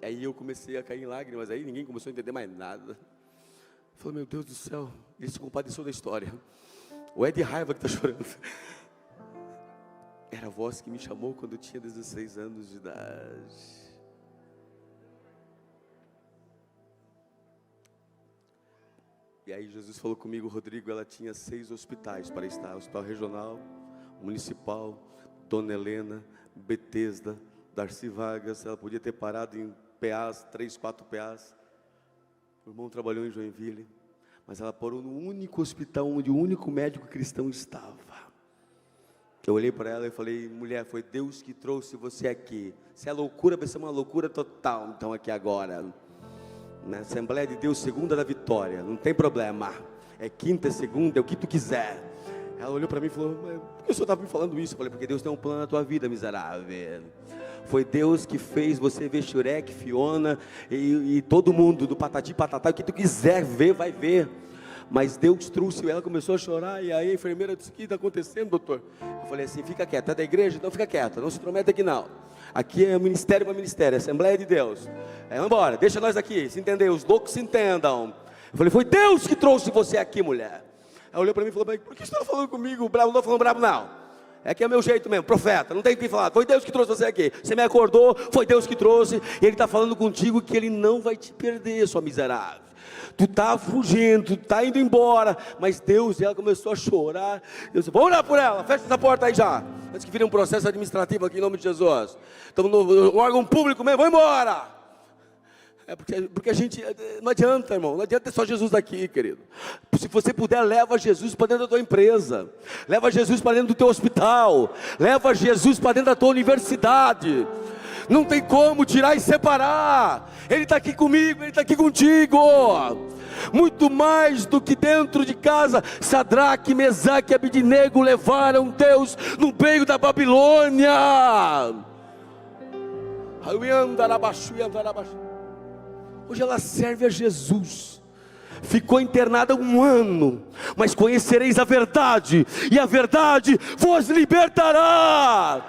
Aí eu comecei a cair em lágrimas. Aí ninguém começou a entender mais nada. Eu falei: meu Deus do céu. Ele se compadeceu da história. Ou é de raiva que está chorando? Era a voz que me chamou quando eu tinha 16 anos de idade. E aí Jesus falou comigo: Rodrigo, ela tinha 6 hospitais para estar. Hospital Regional, Municipal, Dona Helena, Betesda, Darcy Vargas. Ela podia ter parado em PAs, 3, 4 PAs. O irmão trabalhou em Joinville. Mas ela parou no único hospital onde o único médico cristão estava. Eu olhei para ela e falei: mulher, foi Deus que trouxe você aqui. Se é loucura, vai ser uma loucura total. Então aqui agora, na Assembleia de Deus, segunda da vitória, não tem problema. É quinta, segunda, é o que tu quiser. Ela olhou para mim e falou: por que o senhor estava me falando isso? Eu falei: porque Deus tem um plano na tua vida, miserável. Foi Deus que fez você ver Shurek, Fiona e todo mundo do Patati Patatá. O que tu quiser ver, vai ver. Mas Deus trouxe ela, começou a chorar. E aí a enfermeira disse: o que está acontecendo, doutor? Eu falei assim: fica quieta, é da igreja? Então fica quieta, não se intromete aqui não. Aqui é ministério para ministério, Assembleia de Deus. Vamos embora, deixa nós aqui, se entender, os loucos se entendam. Eu falei: foi Deus que trouxe você aqui, mulher. Ela olhou para mim e falou: por que você está falando comigo? Bravo, não estou falando bravo não. É que é meu jeito mesmo, profeta, não tem o que falar. Foi Deus que trouxe você aqui. Você me acordou, foi Deus que trouxe. E Ele está falando contigo que Ele não vai te perder, sua miserável. Tu está fugindo, tu está indo embora. Mas Deus, e ela começou a chorar. Eu disse: vamos orar por ela, fecha essa porta aí já. Antes que vire um processo administrativo aqui em nome de Jesus. Estamos no órgão público mesmo, vamos embora. É porque a gente, não adianta, irmão, não adianta ter só Jesus aqui, querido. Se você puder, leva Jesus para dentro da tua empresa, leva Jesus para dentro do teu hospital, leva Jesus para dentro da tua universidade. Não tem como tirar e separar. Ele está aqui comigo, Ele está aqui contigo. Muito mais do que dentro de casa. Sadraque, Mesaque e Abednego levaram Deus no meio da Babilônia. Hoje ela serve a Jesus. Ficou internada 1 ano, mas conhecereis a verdade, e a verdade vos libertará.